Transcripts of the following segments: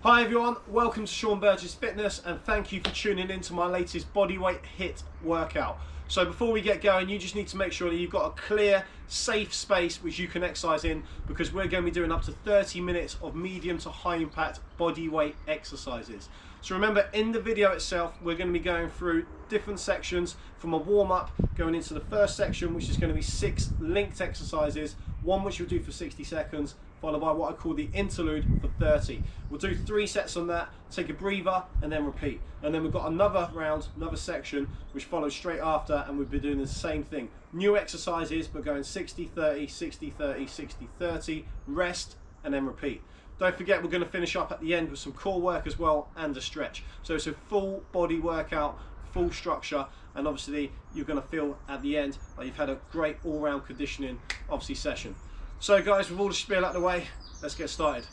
Hi everyone, welcome to Sean Burgess Fitness and thank you for tuning in to my latest bodyweight HIIT workout. So before we get going, you just need to make sure that you've got a clear, safe space which you can exercise in, because we're going to be doing up to 30 minutes of medium to high impact bodyweight exercises. So remember, in the video itself, we're going to be going through different sections from a warm-up, going into the first section, which is going to be 6 linked exercises, one which you'll do for 60 seconds, followed by what I call the interlude for 30. We'll do 3 sets on that, take a breather, and then repeat. And then we've got another round, another section, which follows straight after, and we'll be doing the same thing. New exercises, but going 60-30, 60-30, 60-30, rest, and then repeat. Don't forget, we're going to finish up at the end with some core work as well, and a stretch. So it's a full body workout, full structure, and obviously you're going to feel at the end like you've had a great all-round conditioning, obviously, session. So guys, with all the spiel out of the way, let's get started.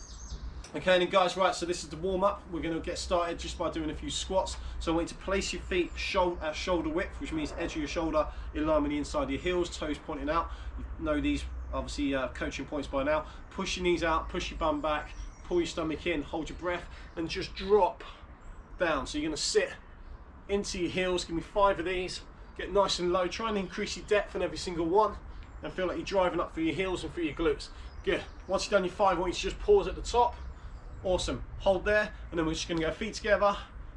Okay then guys, right, so this is the warm-up. We're going to get started just by doing a few squats. So I want you to place your feet at shoulder width, which means edge of your shoulder in line with the inside of your heels, toes pointing out. You know these obviously coaching points by now. Push your knees out, push your bum back, pull your stomach in, hold your breath, and just drop down. So you're going to sit into your heels. Give me 5 of these. Get nice and low. Try and increase your depth in every single one, and feel like you're driving up through your heels and through your glutes. Good. Once you've done your 5, I want you to just pause at the top. Awesome. Hold there, and then we're just going to go feet together.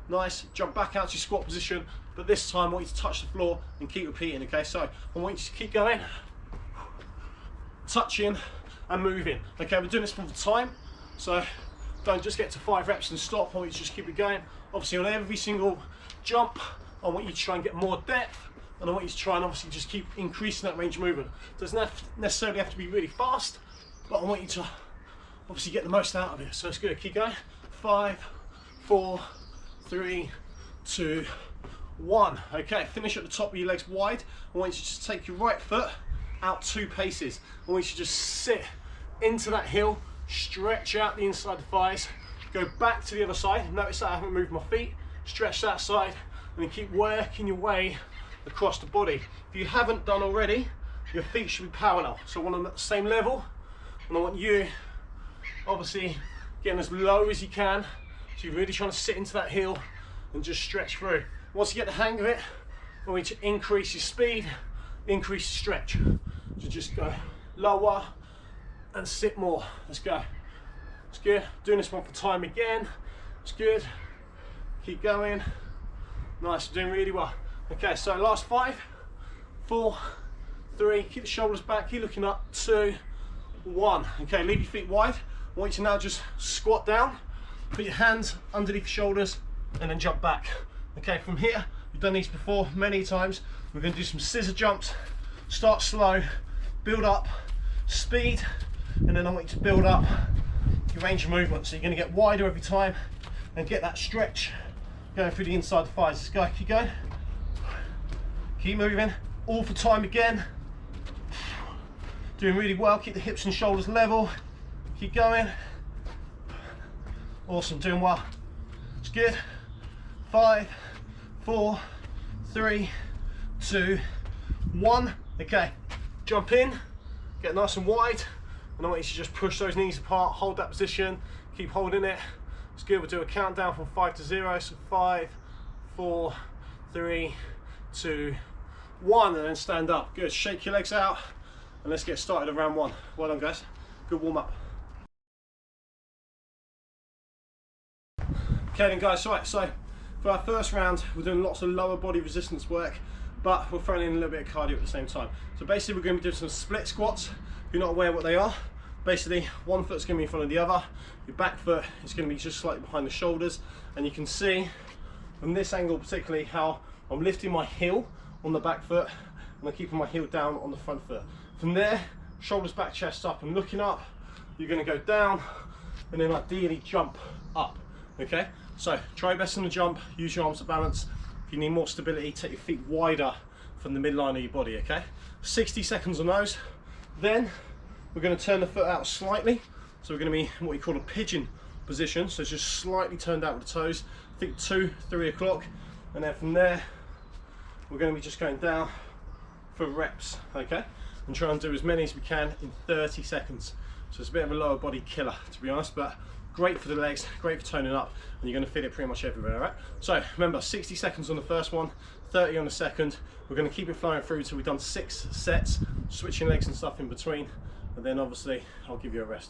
Nice. Jump back out to your squat position, but this time I want you to touch the floor and keep repeating. Okay, so I want you to keep going, touching and moving. Okay, we're doing this for the time, so don't just get to 5 reps and stop. I want you to just keep it going. Obviously on every single jump, I want you to try and get more depth, and I want you to try and obviously just keep increasing that range of movement. Doesn't necessarily have to be really fast, but I want you to obviously get the most out of it. So it's good. Keep going. 5, 4, 3, 2, 1. Okay, finish at the top with your legs wide. I want you to just take your right foot out 2 paces. I want you to just sit into that heel, stretch out the inside of the thighs, go back to the other side. Notice that I haven't moved my feet. Stretch that side, and then keep working your way across the body. If you haven't done already, your feet should be parallel. So I want them at the same level, and I want you obviously getting as low as you can. So you're really trying to sit into that heel and just stretch through. Once you get the hang of it, I want you to increase your speed, increase your stretch. So just go lower and sit more. Let's go. It's good. Doing this one for time again. It's good. Keep going. Nice. You're doing really well. Okay, so last 5, 4, 3. Keep the shoulders back. Keep looking up. 2, 1. Okay, leave your feet wide. I want you to now just squat down. Put your hands underneath your shoulders and then jump back. Okay, from here, you've done these before many times. We're going to do some scissor jumps. Start slow, build up speed, and then I want you to build up your range of movement. So you're going to get wider every time and get that stretch going through the inside of the thighs. Let's go. Keep going. Keep moving. All for time again. Doing really well. Keep the hips and shoulders level. Keep going. Awesome. Doing well. It's good. 5, 4, 3, 2, 1. Okay. Jump in. Get nice and wide. And I want you to just push those knees apart. Hold that position. Keep holding it. It's good. We'll do a countdown from 5 to 0. So 5, 4, 3, 2, 1, and then stand up. Good. Shake your legs out, and let's get started at round 1. Well done, guys. Good warm up. Okay then, guys. Right. So for our first round, we're doing lots of lower body resistance work, but we're throwing in a little bit of cardio at the same time. So basically, we're going to be doing some split squats. If you're not aware what they are, basically one foot's going to be in front of the other. Your back foot is going to be just slightly behind the shoulders, and you can see from this angle particularly how I'm lifting my heel on the back foot and I'm keeping my heel down on the front foot. From there, shoulders back, chest up, and looking up. You're going to go down and then ideally jump up. Okay, so try your best on the jump. Use your arms to balance. If you need more stability, take your feet wider from the midline of your body. Okay, 60 seconds on those. Then we're going to turn the foot out slightly. So we're going to be in what we call a pigeon position. So just slightly turned out with the toes. I think 2, 3 o'clock. And then from there, we're going to be just going down for reps. Okay, and try and do as many as we can in 30 seconds. So it's a bit of a lower body killer, to be honest, but Great for the legs, great for toning up, and you're going to feel it pretty much everywhere, right? So remember, 60 seconds on the first one, 30 on the second. We're going to keep it flowing through until we've done 6 sets, switching legs and stuff in between, and then obviously I'll give you a rest.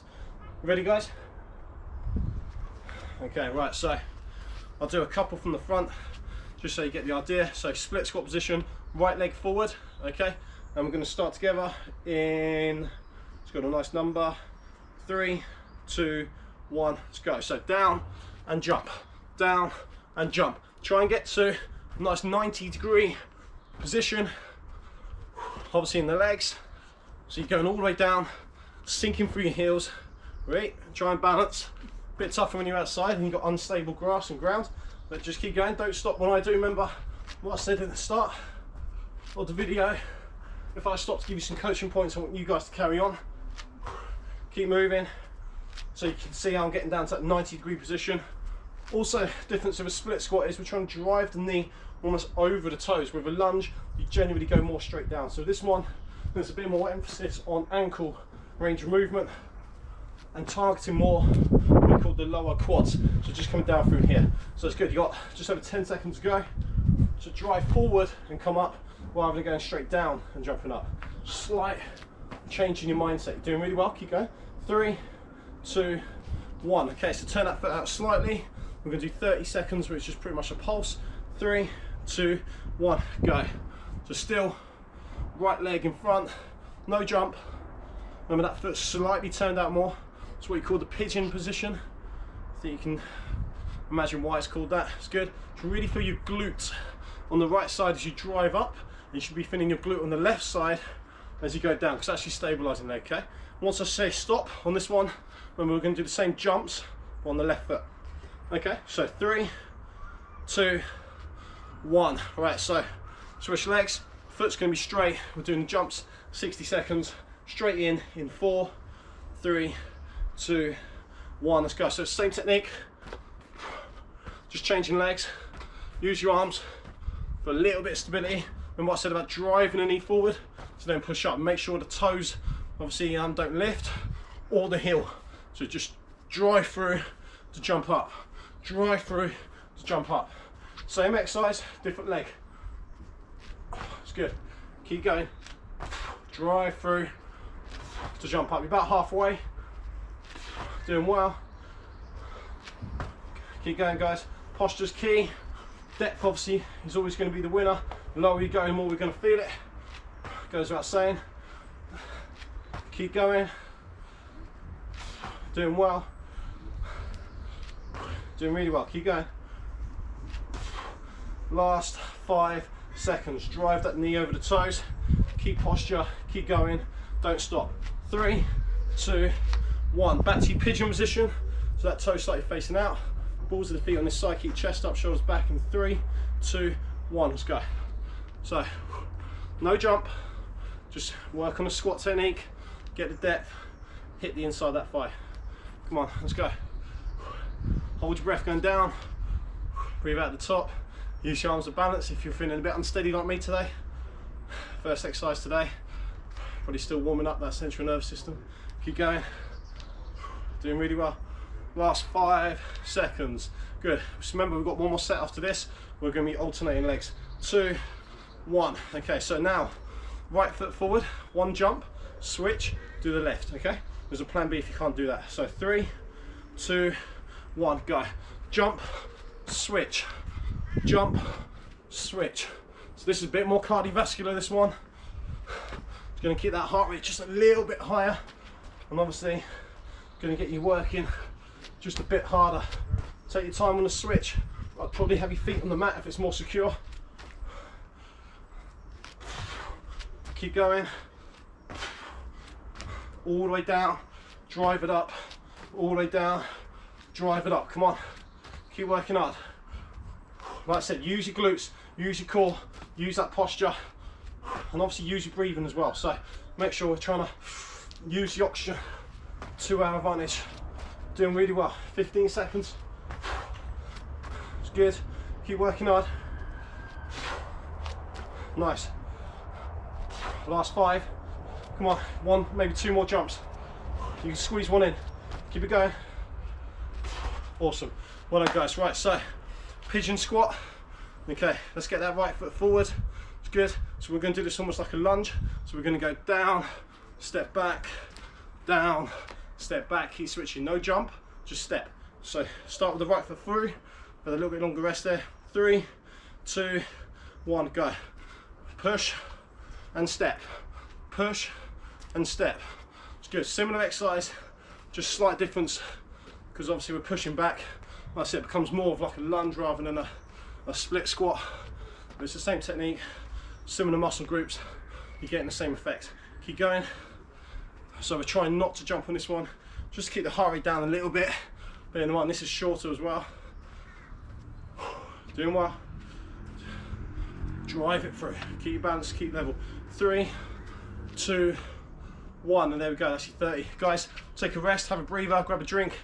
Ready, guys? Okay, right, so I'll do a couple from the front, just so you get the idea. So split squat position, right leg forward, okay? And we're going to start together in, it's got a nice number, 3, 2, 1, let's go. So down and jump, down and jump. Try and get to a nice 90-degree position, obviously in the legs. So you're going all the way down, sinking through your heels. Right, try and balance. A bit tougher when you're outside and you've got unstable grass and ground, but just keep going. Don't stop when I do. Remember what I said at the start of the video. If I stop to give you some coaching points, I want you guys to carry on. Keep moving. So you can see how I'm getting down to that 90-degree position. Also, difference of a split squat is we're trying to drive the knee almost over the toes. With a lunge, you generally go more straight down. So this one, there's a bit more emphasis on ankle range of movement and targeting more what we call the lower quads. So just coming down through here. So it's good. You got just over 10 seconds to go. So drive forward and come up rather than going straight down and jumping up. Slight change in your mindset. You're doing really well. Keep going. 3, 2, 1. Okay, so turn that foot out slightly. We're going to do 30 seconds, which is pretty much a pulse. 3, 2, 1, go. So still, right leg in front, no jump. Remember that foot slightly turned out more. It's what you call the pigeon position. I think you can imagine why it's called that. It's good. You can really feel your glutes on the right side as you drive up. You should be feeling your glute on the left side as you go down, because it's actually stabilising there, okay? Once I say stop on this one, remember we're going to do the same jumps on the left foot. Okay, so 3, 2, 1. Right, so switch legs, foot's going to be straight. We're doing the jumps, 60 seconds, straight in 4, 3, 2, 1. Let's go. So same technique, just changing legs. Use your arms for a little bit of stability. Remember what I said about driving the knee forward, so then push up. Make sure the toes obviously don't lift or the heel. So just drive through to jump up, drive through to jump up. Same exercise, different leg. It's good. Keep going. Drive through to jump up. You're about halfway. Doing well. Keep going, guys. Posture's key. Depth obviously is always going to be the winner. The lower you go, the more we're going to feel it. Goes without saying. Keep going. Doing well. Doing really well. Keep going. Last 5 seconds. Drive that knee over the toes. Keep posture. Keep going. Don't stop. 3, 2, 1. Back to your pigeon position. So that toe slightly facing out. Balls of the feet on this side. Keep chest up, shoulders back in 3, 2, 1. Let's go. So, no jump. Just work on the squat technique. Get the depth. Hit the inside of that thigh. Come on, let's go. Hold your breath going down. Breathe out the top. Use your arms to balance if you're feeling a bit unsteady like me today. First exercise today. Probably still warming up that central nervous system. Keep going. Doing really well. Last 5 seconds. Good. Just remember, we've got one more set after this. We're going to be alternating legs. 2, 1. Okay, so now right foot forward, 1 jump, switch, do the left. Okay, there's a plan B if you can't do that. So 3, 2, 1, go. Jump, switch, jump, switch. So this is a bit more cardiovascular, this one. It's going to keep that heart rate just a little bit higher, and obviously going to get you working just a bit harder. Take your time on the switch. I'd probably have your feet on the mat if it's more secure. Keep going. All the way down, drive it up. All the way down, drive it up. Come on, keep working hard. Like I said, use your glutes, use your core, use that posture, and obviously use your breathing as well. So make sure we're trying to use the oxygen to our advantage. Doing really well. 15 seconds. It's good. Keep working hard. Nice. Last 5. Come on, 1, maybe 2 more jumps. You can squeeze 1 in. Keep it going. Awesome. Well done, guys. Right, so pigeon squat. Okay, let's get that right foot forward. It's good. So we're going to do this almost like a lunge. So we're going to go down, step back, down, step back. Keep switching. No jump, just step. So start with the right foot through, with a little bit longer rest there. 3, 2, 1, go. Push and step. Push and step. It's good. Similar exercise, just slight difference because obviously we're pushing back. Like I said, it becomes more of like a lunge rather than a split squat. But it's the same technique, similar muscle groups, you're getting the same effect. Keep going. So we're trying not to jump on this one, just keep the heart rate down a little bit. Bear in mind, this is shorter as well. Doing well. Drive it through. Keep your balance, keep level. 3, 2, 1, and there we go. That's your 30. Guys, take a rest, have a breather, grab a drink.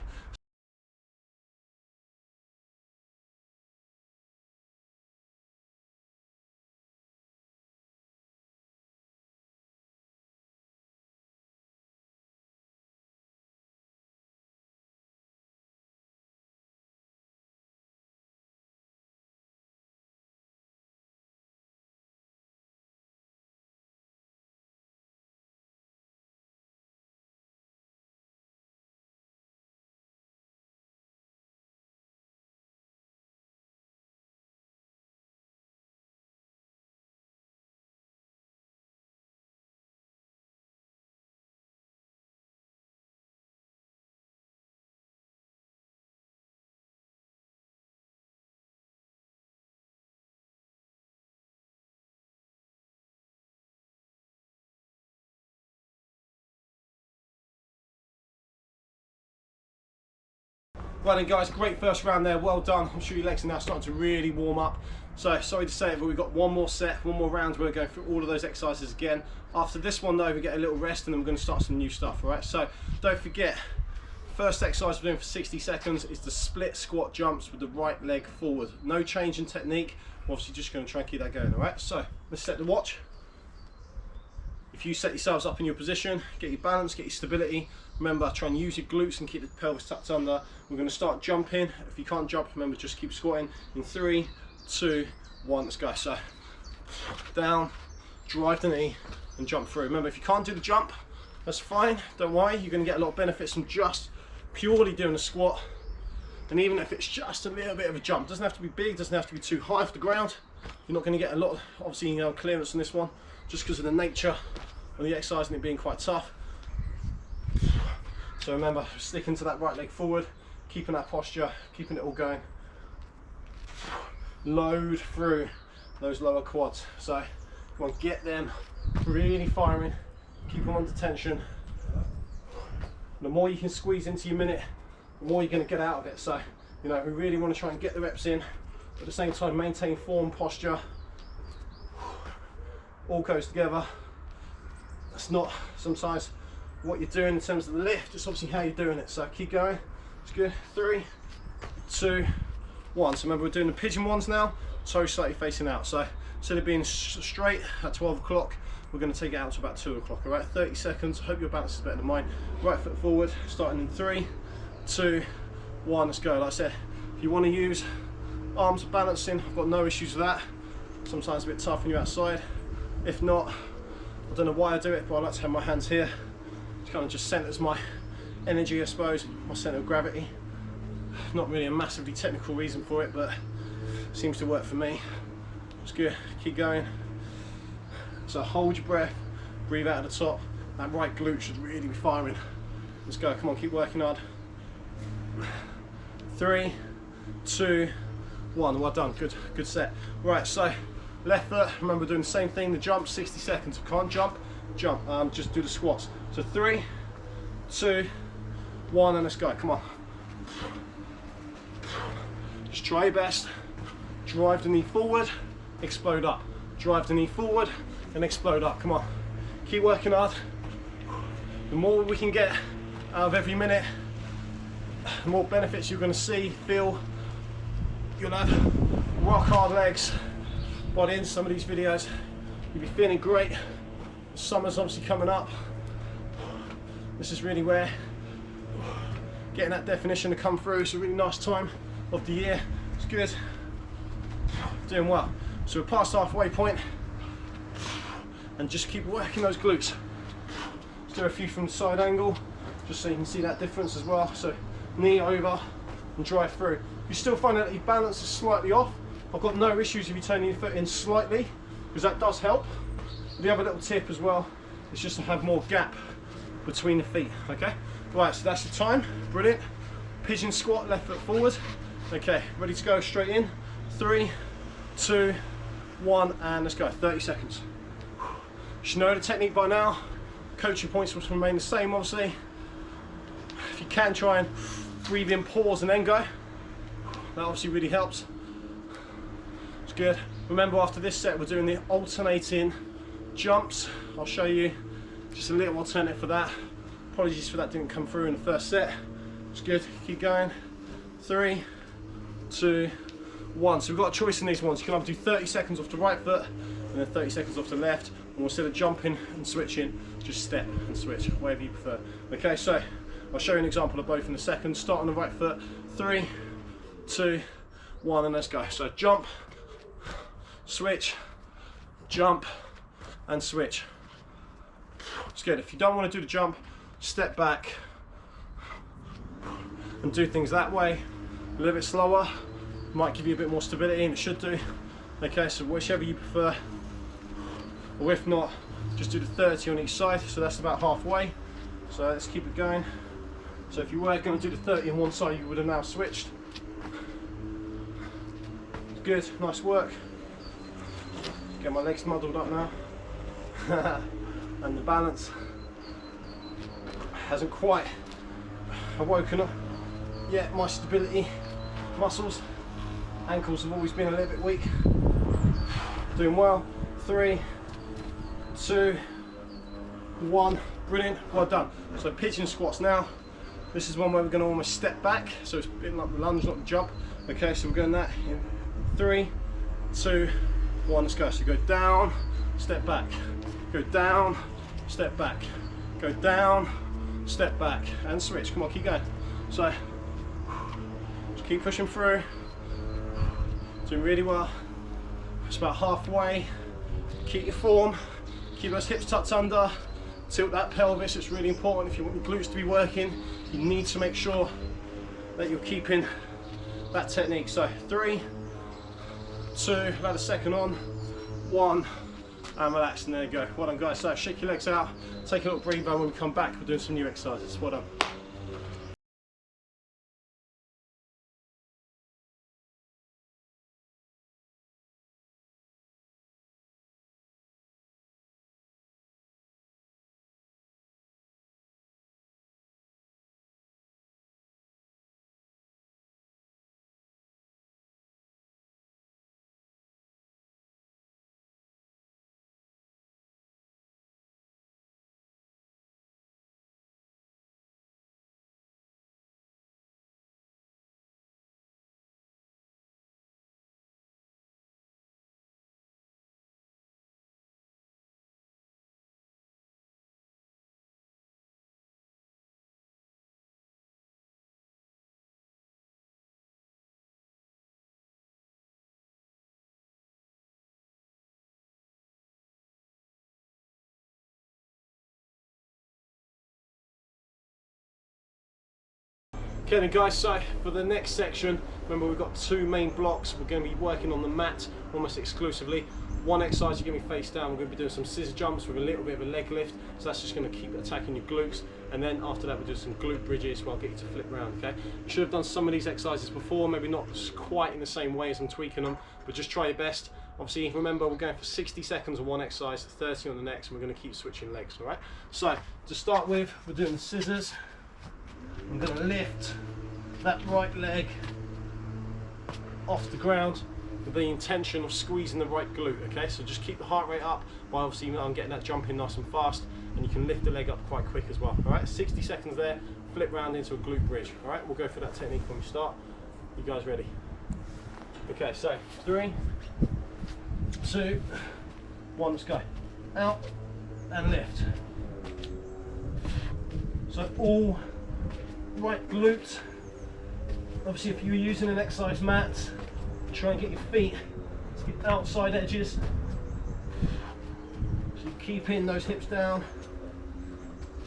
Well then guys, great first round there, well done. I'm sure your legs are now starting to really warm up. So sorry to say it, but we've got one more set, one more round. We're going to go through all of those exercises again. After this one though, we get a little rest and then we're going to start some new stuff, all right? So don't forget, first exercise we're doing for 60 seconds is the split squat jumps with the right leg forward. No change in technique. We're obviously just going to try and keep that going, all right? So let's set the watch. If you set yourselves up in your position, get your balance, get your stability. Remember, try and use your glutes and keep the pelvis tucked under. We're going to start jumping. If you can't jump, remember, just keep squatting. In 3, 2, 1, let's go. So down, drive the knee and jump through. Remember, if you can't do the jump, that's fine. Don't worry, you're going to get a lot of benefits from just purely doing a squat. And even if it's just a little bit of a jump, doesn't have to be big, doesn't have to be too high off the ground. You're not going to get a lot of, obviously, clearance on this one, just because of the nature of the exercise and it being quite tough. So remember, sticking to that right leg forward, keeping that posture, keeping it all going. Load through those lower quads. So come on, get them really firing, keep them under tension. The more you can squeeze into your minute, the more you're going to get out of it. So, we really want to try and get the reps in, but at the same time maintain form, posture. All goes together. That's not sometimes what you're doing in terms of the lift, it's obviously how you're doing it. So keep going, it's good. 3, 2, 1. So remember, we're doing the pigeon ones now, toes slightly facing out. So instead of being straight at 12 o'clock, we're going to take it out to about 2 o'clock, all right? 30 seconds, hope your balance is better than mine. Right foot forward, starting in 3, 2, 1, let's go. Like I said, if you want to use arms balancing, I've got no issues with that. Sometimes a bit tough when you're outside. If not, I don't know why I do it, but I like to have my hands here. It kind of just centers my energy, I suppose, my center of gravity. Not really a massively technical reason for it, but it seems to work for me. It's good, keep going. So hold your breath, breathe out at the top. That right glute should really be firing. Let's go, come on, keep working hard. 3, 2, 1, well done, good set. Right, so left foot, remember doing the same thing, the jump, 60 seconds. If you can't jump, just do the squats. So 3, 2, 1, and let's go, come on. Just try your best, drive the knee forward, explode up. Drive the knee forward and explode up, come on. Keep working hard. The more we can get out of every minute, the more benefits you're going to see, feel. You'll have rock hard legs. By the end of some of these videos, you'll be feeling great. Summer's obviously coming up. This is really where getting that definition to come through. It's a really nice time of the year. It's good. Doing well. So we're past halfway point, and just keep working those glutes. Let's do a few from the side angle, just so you can see that difference as well. So knee over and drive through. If you still find that your balance is slightly off, I've got no issues if you turn your foot in slightly, because that does help. The other little tip as well is just to have more gap between the feet, okay? Right, so that's the time, brilliant. Pigeon squat, left foot forward. Okay, ready to go straight in. 3, 2, 1, and let's go, 30 seconds. You should know the technique by now. Coaching points will remain the same, obviously. If you can, try and breathe in, pause, and then go. That obviously really helps. It's good. Remember, after this set, we're doing the alternating jumps. I'll show you just a little alternate for that. Apologies for that didn't come through in the first set. It's good. Keep going. 3, 2, 1. So we've got a choice in these ones. You can either do 30 seconds off the right foot and then 30 seconds off the left. And instead of jumping and switching, just step and switch, whatever you prefer. Okay, so I'll show you an example of both in a second. Start on the right foot. 3, 2, 1, and let's go. So jump, switch, jump, and switch. It's good. If you don't want to do the jump, step back and do things that way. A little bit slower, might give you a bit more stability, and it should do. Okay, so whichever you prefer, or if not, just do the 30 on each side. So that's about halfway. So let's keep it going. So if you were going to do the 30 on one side, you would have now switched. Good, nice work. Get my legs muddled up now. And the balance hasn't quite awoken up yet. My stability muscles, ankles have always been a little bit weak. Doing well. 3, 2, 1. Brilliant, well done. So pigeon squats now. This is one where we're going to almost step back, so it's a bit like the lunge, not the jump. Okay, so we're going that in 3, 2, 1. Let's go. So go down, step back, go down, step back, go down, step back, and switch. Come on, keep going. So just keep pushing through. Doing really well. It's about halfway. Keep your form, keep those hips tucked under, tilt that pelvis. It's really important. If you want your glutes to be working, you need to make sure that you're keeping that technique. So 3, 2, about a second on, 1, and relax, and there you go. Well done, guys. So shake your legs out, take a little breather. When we come back, we're doing some new exercises. Well done. Okay then guys, so for the next section, remember we've got 2 main blocks. We're going to be working on the mat almost exclusively. One exercise, you're going to be face down. We're going to be doing some scissor jumps with a little bit of a leg lift. So that's just going to keep attacking your glutes. And then after that, we'll do some glute bridges where I'll get you to flip round, okay? You should have done some of these exercises before, maybe not quite in the same way as I'm tweaking them, but just try your best. Obviously, remember, we're going for 60 seconds on one exercise, 30 on the next, and we're going to keep switching legs, all right? So to start with, we're doing the scissors. I'm going to lift that right leg off the ground with the intention of squeezing the right glute, okay? So just keep the heart rate up while obviously I'm getting that jump in nice and fast, and you can lift the leg up quite quick as well, all right? 60 seconds there, flip round into a glute bridge, all right? We'll go for that technique when we start. You guys ready? Okay, so 3, 2, 1, let's go. Out and lift. So all right glute. Obviously if you're using an exercise mat, try and get your feet to the outside edges. So you keep in those hips down.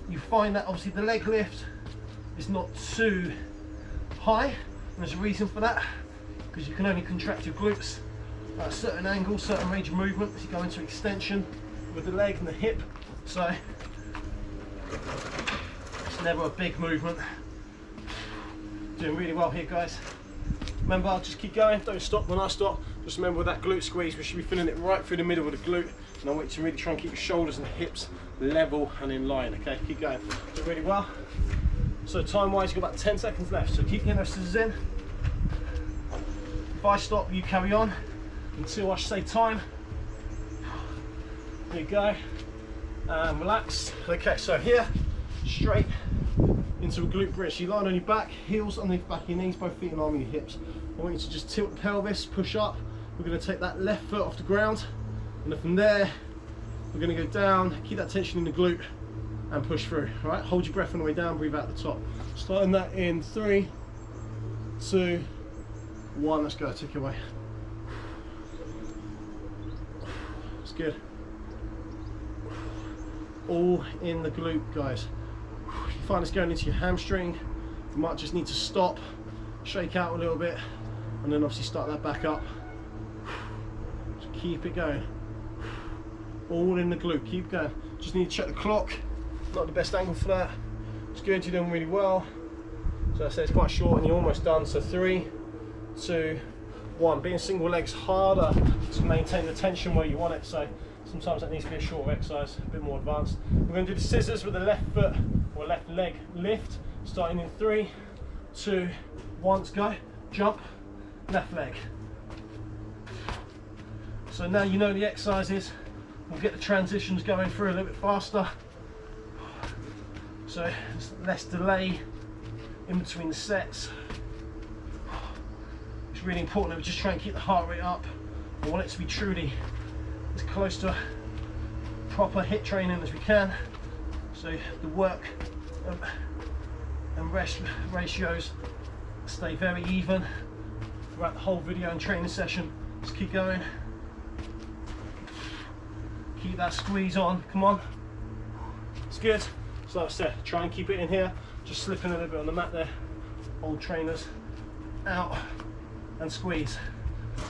You find that obviously the leg lift is not too high, and there's a reason for that, because you can only contract your glutes at a certain angle, certain range of movement as you go into extension with the leg and the hip. So it's never a big movement. Doing really well here, guys. Remember, I'll just keep going, don't stop when I stop. Just remember with that glute squeeze, we should be feeling it right through the middle of the glute, and I want you to really try and keep your shoulders and hips level and in line. Okay, keep going. Doing really well. So time wise, you've got about 10 seconds left, so keep getting those scissors in. If I stop, you carry on until I say time. There you go, and relax. Okay, so here, straight into a glute bridge. You line on your back, heels underneath the back of your knees, both feet in line with your hips. I want you to just tilt the pelvis, push up. We're going to take that left foot off the ground, and then from there we're going to go down, keep that tension in the glute and push through. All right, hold your breath on the way down, breathe out the top. Starting that in 3, 2, 1, let's go, take it away. It's good. All in the glute, guys. If you find it's going into your hamstring, you might just need to stop, shake out a little bit, and then obviously start that back up. Just keep it going. All in the glute, keep going. Just need to check the clock. Not the best angle for that. It's good, you're doing really well. So I say it's quite short and you're almost done. So 3, 2, 1. Being single leg's harder to maintain the tension where you want it. So sometimes that needs to be a shorter exercise, a bit more advanced. We're going to do the scissors with the left foot or left leg lift, starting in 3, 2, 1, let's go. Jump, left leg. So now you know the exercises. We'll get the transitions going through a little bit faster. So there's less delay in between the sets. It's really important that we just try and keep the heart rate up. I want it to be truly as close to proper HIIT training as we can. So the work and rest ratios stay very even throughout the whole video and training session. Just keep going. Keep that squeeze on, come on. It's good. So like I said, try and keep it in here. Just slipping a little bit on the mat there. Old trainers. Out and squeeze.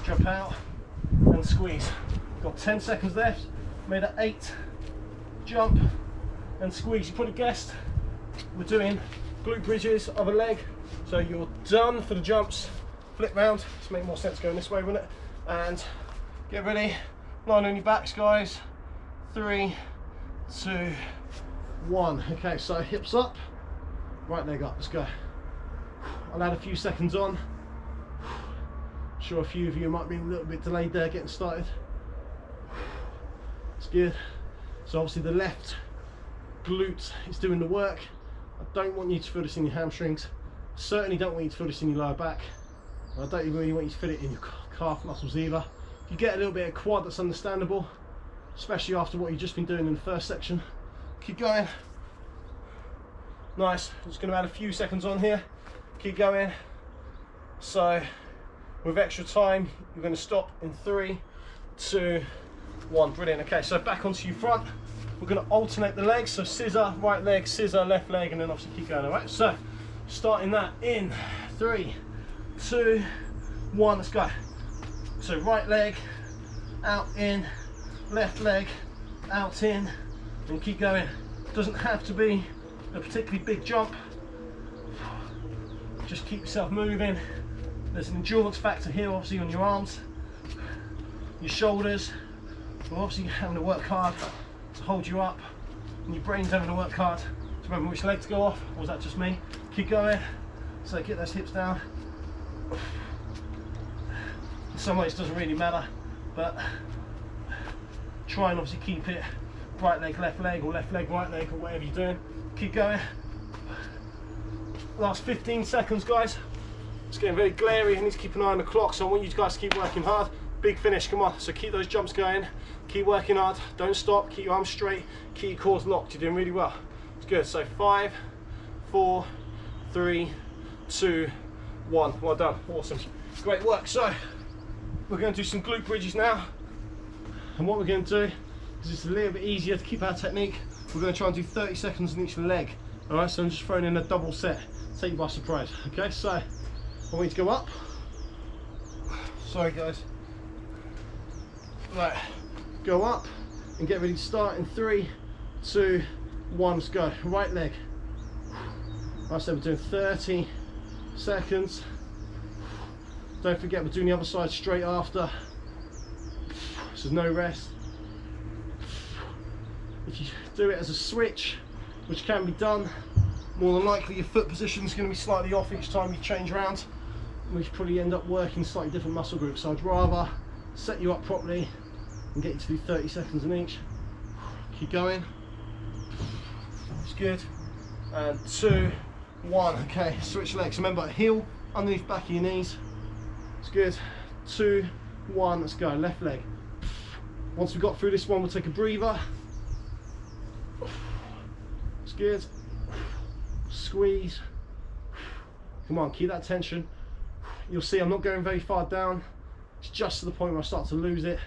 Jump out and squeeze. Got 10 seconds left. Made it 8. Jump and squeeze. You probably guessed we're doing glute bridges of a leg. So you're done for the jumps. Flip round. It's make more sense going this way, wouldn't it? And get ready. Line on your backs, guys. 3, 2, 1. Okay, so hips up, right leg up. Let's go. I'll add a few seconds on. Sure, a few of you might be a little bit delayed there getting started. It's good. So obviously the left glute is doing the work. I don't want you to feel this in your hamstrings. Certainly don't want you to feel this in your lower back. I don't really want you to feel it in your calf muscles either. If you get a little bit of quad, that's understandable, especially after what you've just been doing in the first section. Keep going. Nice. I'm just going to add a few seconds on here. Keep going. So with extra time, you're going to stop in 3, 2, 1. Brilliant. Okay, so back onto your front. We're going to alternate the legs. So scissor, right leg, scissor, left leg, and then obviously keep going. All right. So starting that in 3, 2, 1. Let's go. So right leg, out in, left leg, out in, and keep going. Doesn't have to be a particularly big jump. Just keep yourself moving. There's an endurance factor here, obviously, on your arms, your shoulders. We're obviously having to work hard to hold you up, and your brain's having to work hard to remember which leg to go off. Or was that just me? Keep going. So get those hips down. In some ways, it doesn't really matter, but try and obviously keep it right leg, left leg, or left leg, right leg, or whatever you're doing. Keep going. Last 15 seconds, guys. It's getting very glary. I need to keep an eye on the clock, so I want you guys to keep working hard. Big finish, come on. So keep those jumps going. Keep working hard. Don't stop. Keep your arms straight. Keep your quads locked. You're doing really well. It's good. So 5, 4, 3, 2, 1. Well done, awesome. Great work. So we're going to do some glute bridges now. And what we're going to do, because it's a little bit easier to keep our technique, we're going to try and do 30 seconds in each leg. All right, so I'm just throwing in a double set, take you by surprise. Okay, so I want you to go up. Sorry guys. Right, go up and get ready to start in 3, 2, 1, let's go. Right leg. Right, so we're doing 30 seconds. Don't forget we're doing the other side straight after. So there's no rest. If you do it as a switch, which can be done, more than likely your foot position is going to be slightly off each time you change around, which probably end up working slightly different muscle groups. So I'd rather set you up properly and get you to do 30 seconds in each. Keep going. It's good. And 2, 1. Okay, switch legs. Remember, heel underneath back of your knees. It's good. 2, 1. Let's go. Left leg. Once we've got through this one, we'll take a breather. It's good. Squeeze. Come on, keep that tension. You'll see I'm not going very far down. It's just to the point where I start to lose it.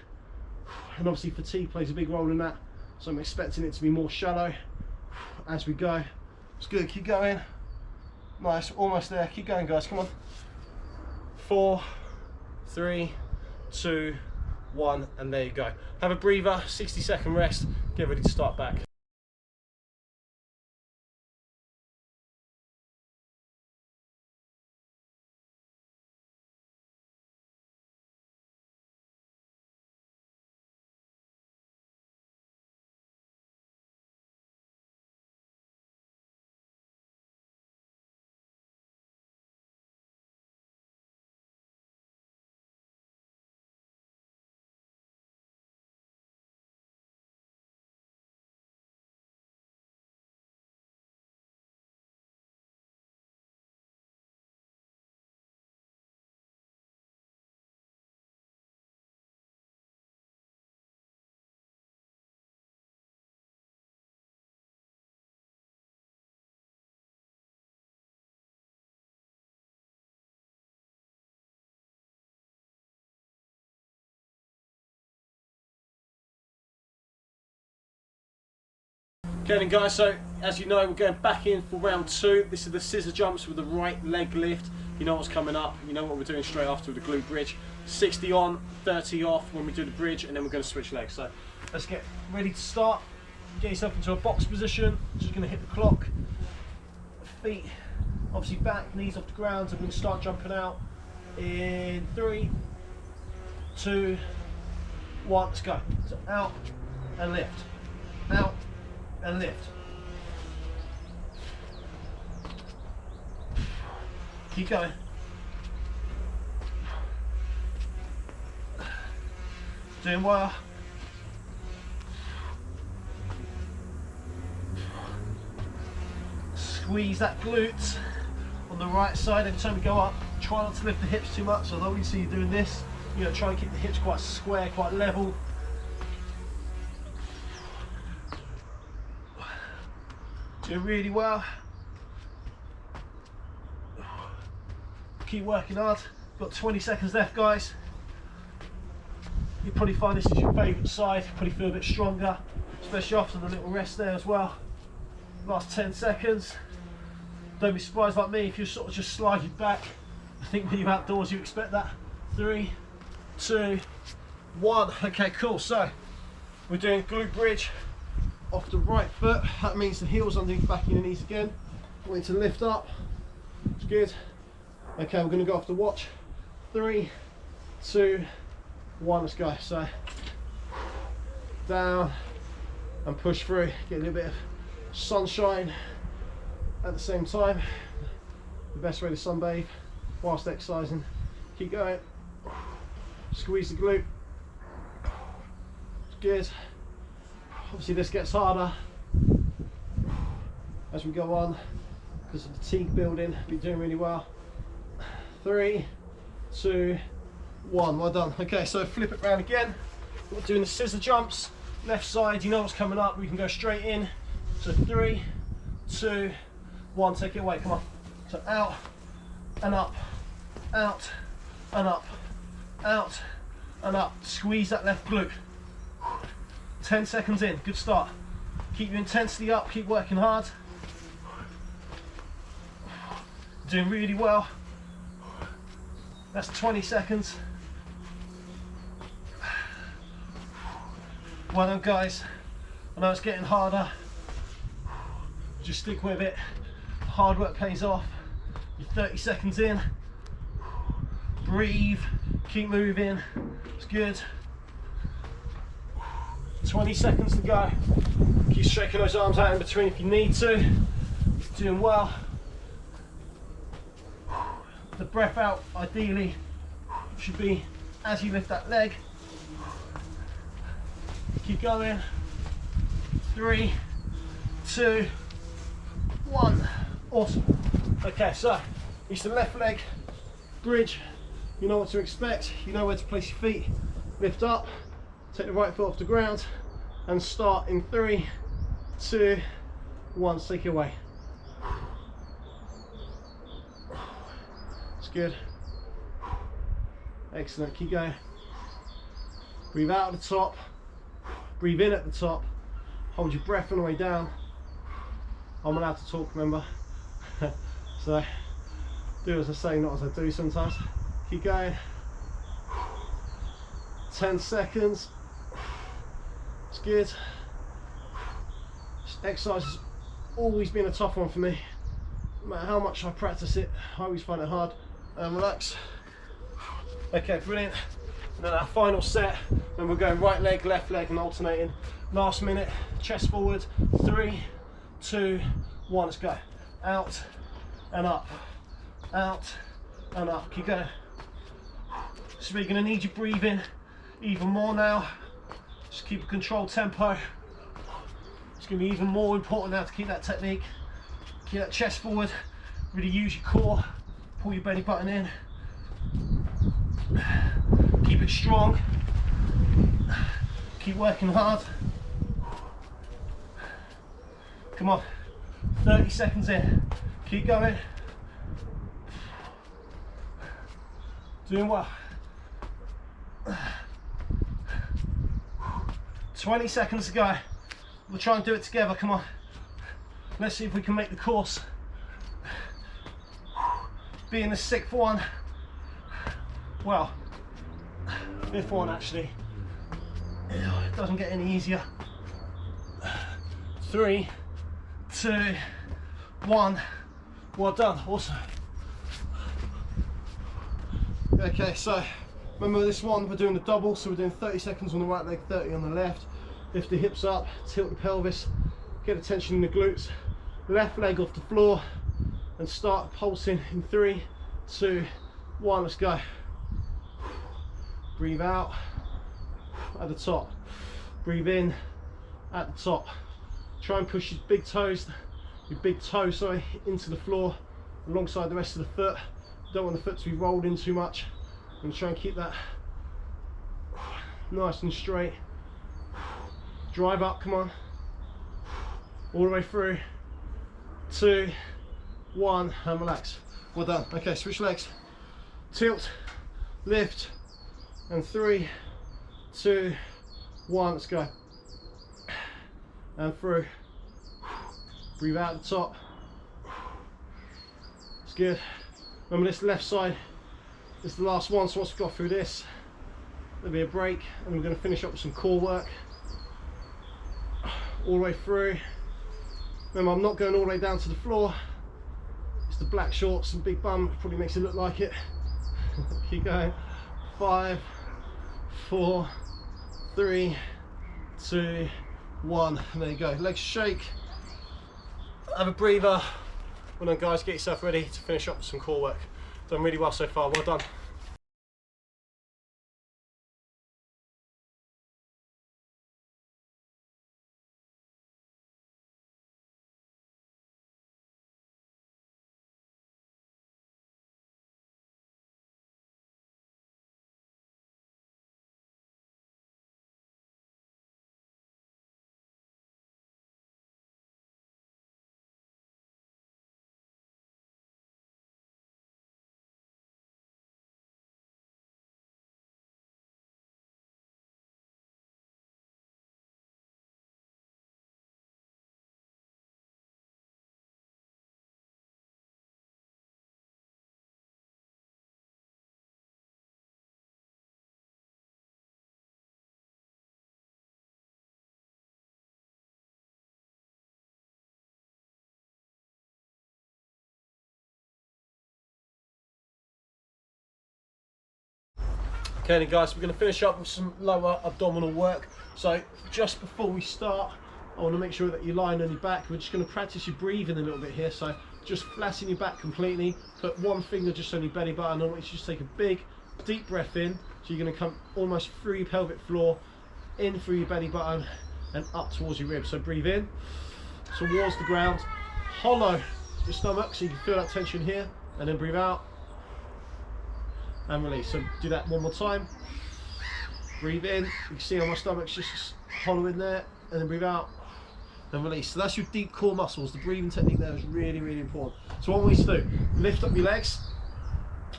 And obviously fatigue plays a big role in that. So I'm expecting it to be more shallow as we go. It's good, keep going. Nice, almost there. Keep going guys, come on. 4, 3, 2, 1, and there you go. Have a breather, 60-second rest, get ready to start back. Okay then guys, so as you know, we're going back in for round 2. This is the scissor jumps with the right leg lift. You know what's coming up, you know what we're doing straight after with the glute bridge. 60 on, 30 off when we do the bridge, and then we're going to switch legs. So let's get ready to start. Get yourself into a box position. Just going to hit the clock. Feet obviously back, knees off the ground, and we're going to start jumping out in 3, 2, 1, let's go. So out and lift, out and lift. Keep going. Doing well. Squeeze that glute on the right side every time we go up. Try not to lift the hips too much, although we see you doing this. You know, try and keep the hips quite square, quite level. Doing really well. Keep working hard. Got 20 seconds left, guys. You'll probably find this is your favourite side. Probably feel a bit stronger, especially after the little rest there as well. Last 10 seconds. Don't be surprised like me if you're sort of just sliding back. I think when you're outdoors you expect that. 3, 2, 1. Okay, cool. So we're doing glute bridge off the right foot. That means the heels underneath the back of your knees again. I want you to lift up. It's good. Okay, we're going to go off the watch. 3, 2, 1. Let's go. So down and push through. Get a little bit of sunshine at the same time. The best way to sunbathe whilst exercising. Keep going. Squeeze the glute. It's good. Obviously this gets harder as we go on because of the fatigue building. Be doing really well. 3, 2, 1. Well done. Okay, so flip it round again. We're doing the scissor jumps. Left side, you know what's coming up. We can go straight in. So 3, 2, 1. Take it away. Come on. So out and up, out and up, out and up. Squeeze that left glute. 10 seconds in, good start. Keep your intensity up, keep working hard. Doing really well. That's 20 seconds. Well done, guys. I know it's getting harder. Just stick with it. Hard work pays off. You're 30 seconds in. Breathe, keep moving. It's good. 20 seconds to go. Keep stretching those arms out in between if you need to. Doing well. The breath out, ideally, should be as you lift that leg. Keep going. 3, 2, 1. Awesome. Okay, so it's the left leg bridge. You know what to expect. You know where to place your feet. Lift up. Take the right foot off the ground and start in 3, 2, 1. Take it away. It's good. Excellent. Keep going. Breathe out at the top. Breathe in at the top. Hold your breath on the way down. I'm allowed to talk, remember? So do as I say, not as I do sometimes. Keep going. 10 seconds. It's good. This exercise has always been a tough one for me. No matter how much I practice it, I always find it hard. Relax. Okay, brilliant. And then our final set, then we're going right leg, left leg and alternating. Last minute, chest forward. 3, 2, 1, let's go. Out and up, out and up. Keep going. So we're going to need you breathing even more now. Just keep a controlled tempo. It's going to be even more important now to keep that technique. Keep that chest forward. Really use your core. Pull your belly button in. Keep it strong. Keep working hard. Come on. 30 seconds in. Keep going. Doing well. 20 seconds to go. We'll try and do it together. Come on. Let's see if we can make the course. Being the 6th one. Well, 5th one actually. It doesn't get any easier. 3, 2, 1. Well done. Awesome. Okay, so remember this one, we're doing the double, so we're doing 30 seconds on the right leg, 30 on the left. Lift the hips up, tilt the pelvis, get attention in the glutes. Left leg off the floor and start pulsing in 3, 2, 1. Let's go. Breathe out at the top. Breathe in at the top. Try and push your big toe, into the floor alongside the rest of the foot. Don't want the foot to be rolled in too much. And try and keep that nice and straight. Drive up, come on. All the way through. 2, 1, and relax. Well done. Okay, switch legs. Tilt, lift, and 3, 2, 1. Let's go. And through. Breathe out at the top. It's good. Remember this left side is the last one, so once we've got through this, there'll be a break, and we're going to finish up with some core work. All the way through. Remember, I'm not going all the way down to the floor. It's the black shorts and big bum, probably makes it look like it. Keep going. 5, 4, 3, 2, 1. And there you go. Legs shake. Have a breather. Well done, guys. Get yourself ready to finish up with some core work. Done really well so far. Well done. Okay then guys, we're going to finish up with some lower abdominal work. So just before we start, I want to make sure that you're lying on your back. We're just going to practice your breathing a little bit here. So just flatten your back completely, put one finger just on your belly button. I want you to just take a big deep breath in. So you're going to come almost through your pelvic floor, in through your belly button and up towards your ribs. So breathe in towards the ground, hollow your stomach so you can feel that tension here, and then breathe out and release. So do that one more time. Breathe in, you can see how my stomach's just hollow in there, and then breathe out and release. So that's your deep core muscles. The breathing technique there is really, really important. So what I want you to do, lift up your legs.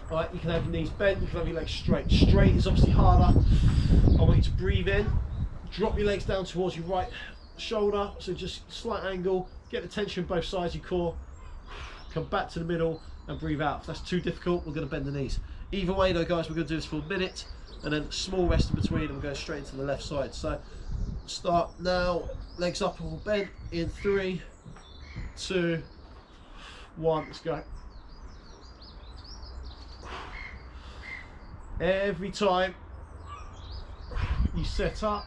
All right, you can have your knees bent, you can have your legs straight. Straight is obviously harder. I want you to breathe in, drop your legs down towards your right shoulder, so just slight angle, get the tension both sides of your core, come back to the middle and breathe out. If that's too difficult, we're going to bend the knees. Either way though guys, we're going to do this for a minute and then small rest in between, and we're going straight into the left side. So start now, legs up and we'll bend in 3, 2, 1, let's go. Every time you set up,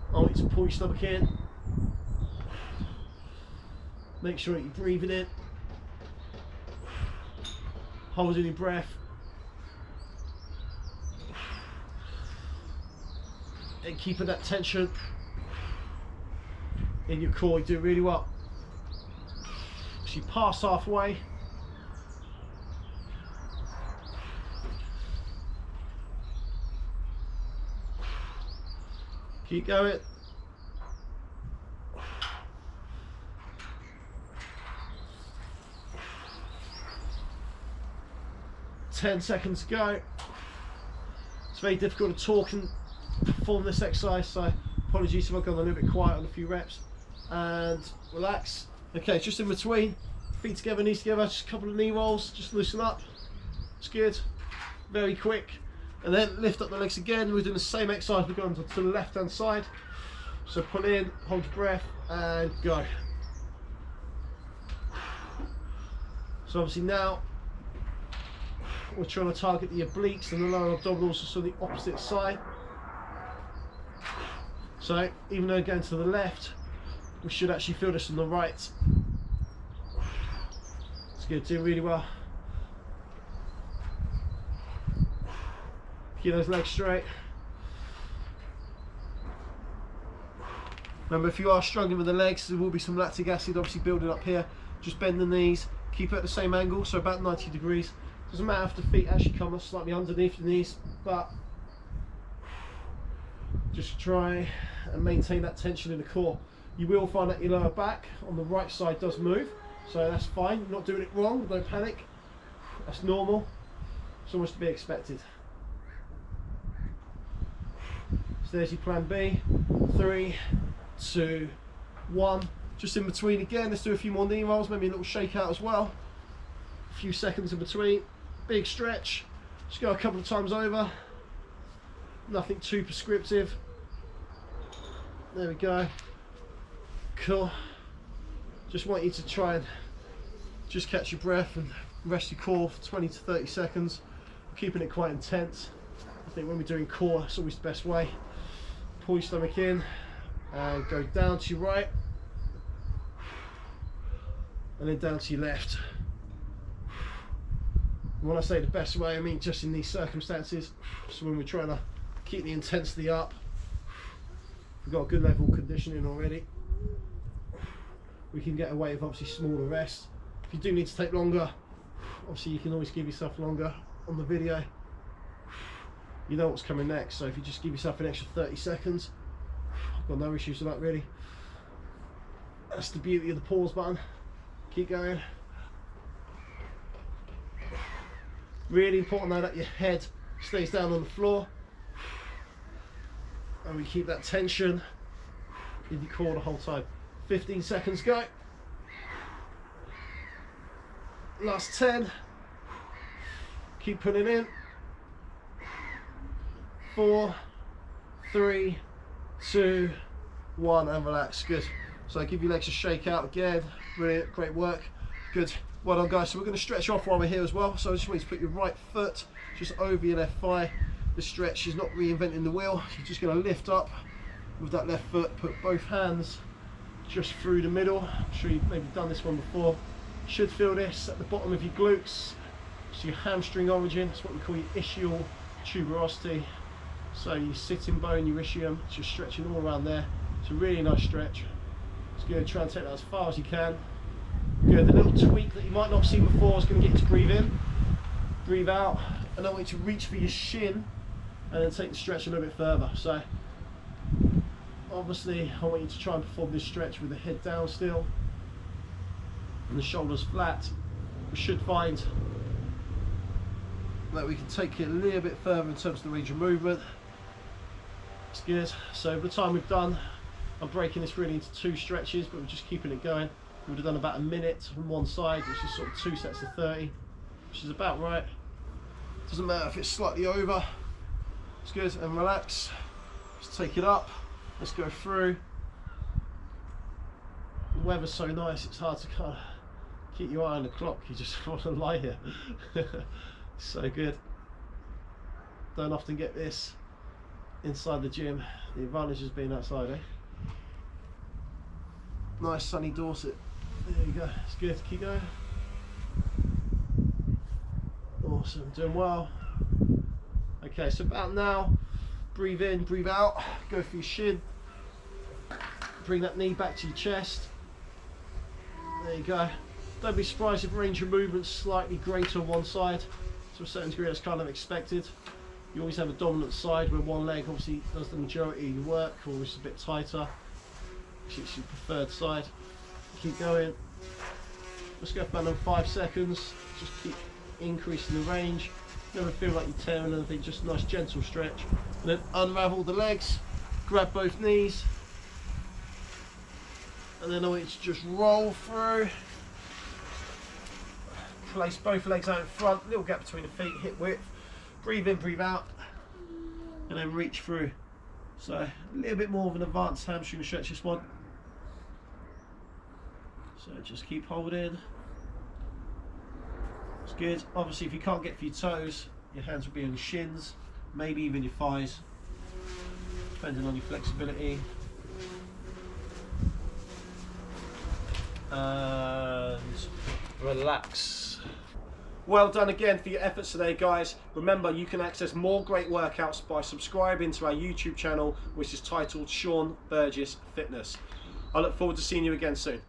I want you to pull your stomach in. Make sure that you're breathing in, holding your breath, and keeping that tension in your core. You do really well. As you pass halfway, keep going. Ten seconds to go. It's very difficult to talk and perform this exercise, so apologies if I've gone a little bit quiet on a few reps. And relax. Okay, just in between, feet together, knees together, just a couple of knee rolls, just loosen up. It's good. Very quick. And then lift up the legs again. We're doing the same exercise, we're going to the left hand side. So pull in, hold your breath and go. So obviously now we're trying to target the obliques and the lower abdominals, so the opposite side. So even though going to the left, we should actually feel this on the right. It's good, doing really well. Keep those legs straight. Remember, if you are struggling with the legs, there will be some lactic acid obviously building up here. Just bend the knees, keep it at the same angle, so about 90 degrees. Doesn't matter if the feet actually come slightly underneath the knees, but just try and maintain that tension in the core. You will find that your lower back on the right side does move, so that's fine. You're not doing it wrong, don't panic. That's normal. It's almost to be expected. So there's your plan B. 3, 2, 1. Just in between again, let's do a few more knee rolls, maybe a little shake out as well. A few seconds in between. Big stretch. Just go a couple of times over. Nothing too prescriptive. There we go. Cool. Just want you to try and just catch your breath and rest your core for 20 to 30 seconds. We're keeping it quite intense. I think when we're doing core, it's always the best way. Pull your stomach in and go down to your right and then down to your left. And when I say the best way, I mean just in these circumstances. So when we're trying to keep the intensity up, we've got a good level of conditioning already, we can get away with obviously smaller rests. If you do need to take longer, obviously you can always give yourself longer on the video. You know what's coming next, so if you just give yourself an extra 30 seconds, I've got no issues with that really. That's the beauty of the pause button. Keep going. Really important though that your head stays down on the floor and we keep that tension in your core the whole time. 15 seconds, go. Last 10. Keep putting in. 4, 3, 2, 1, and relax. Good. So give your legs a shake out again. Brilliant, great work. Good. Well done guys. So we're going to stretch off while we're here as well. So I just want you to put your right foot just over your left thigh. the stretch is not reinventing the wheel. You're just going to lift up with that left foot, put both hands just through the middle. I'm sure you've maybe done this one before. Should feel this at the bottom of your glutes. So your hamstring origin, that's what we call your ischial tuberosity. So your sitting bone, your ischium, it's just stretching all around there. It's a really nice stretch. It's good. Try and take that as far as you can. Good. The little tweak that you might not have seen before is going to get you to breathe in, breathe out, and I want you to reach for your shin and then take the stretch a little bit further. So obviously I want you to try and perform this stretch with the head down still and the shoulders flat. We should find that we can take it a little bit further in terms of the range of movement. That's good. So by the time we've done, I'm breaking this really into 2 stretches, but we're just keeping it going. We would have done about a minute on one side, which is sort of 2 sets of 30, which is about right. Doesn't matter if it's slightly over. It's good. And relax. Just take it up. Let's go through. The weather's so nice, it's hard to kind of keep your eye on the clock. You just want to lie here. So good. Don't often get this inside the gym. The advantage is being outside, eh? Nice sunny Dorset. There you go. It's good. Keep going. Awesome. Doing well. Okay, so about now, breathe in, breathe out. Go for your shin. Bring that knee back to your chest. There you go. Don't be surprised if range of movement's slightly greater on one side. To a certain degree, that's kind of expected. You always have a dominant side where one leg obviously does the majority of your work, or it's a bit tighter. It's your preferred side. Keep going. Let's go for about another 5 seconds. Just keep increasing the range. Never feel like you're tearing anything, just a nice gentle stretch. And then unravel the legs, grab both knees, and then I want you to just roll through. Place both legs out in front, little gap between the feet, hip width. Breathe in, breathe out, and then reach through. So a little bit more of an advanced hamstring stretch this one. So just keep holding. It's good. Obviously if you can't get for your toes, your hands will be on your shins, maybe even your thighs, depending on your flexibility. And relax. Well done again for your efforts today, guys. Remember, you can access more great workouts by subscribing to our YouTube channel, which is titled Sean Burgess Fitness. I look forward to seeing you again soon.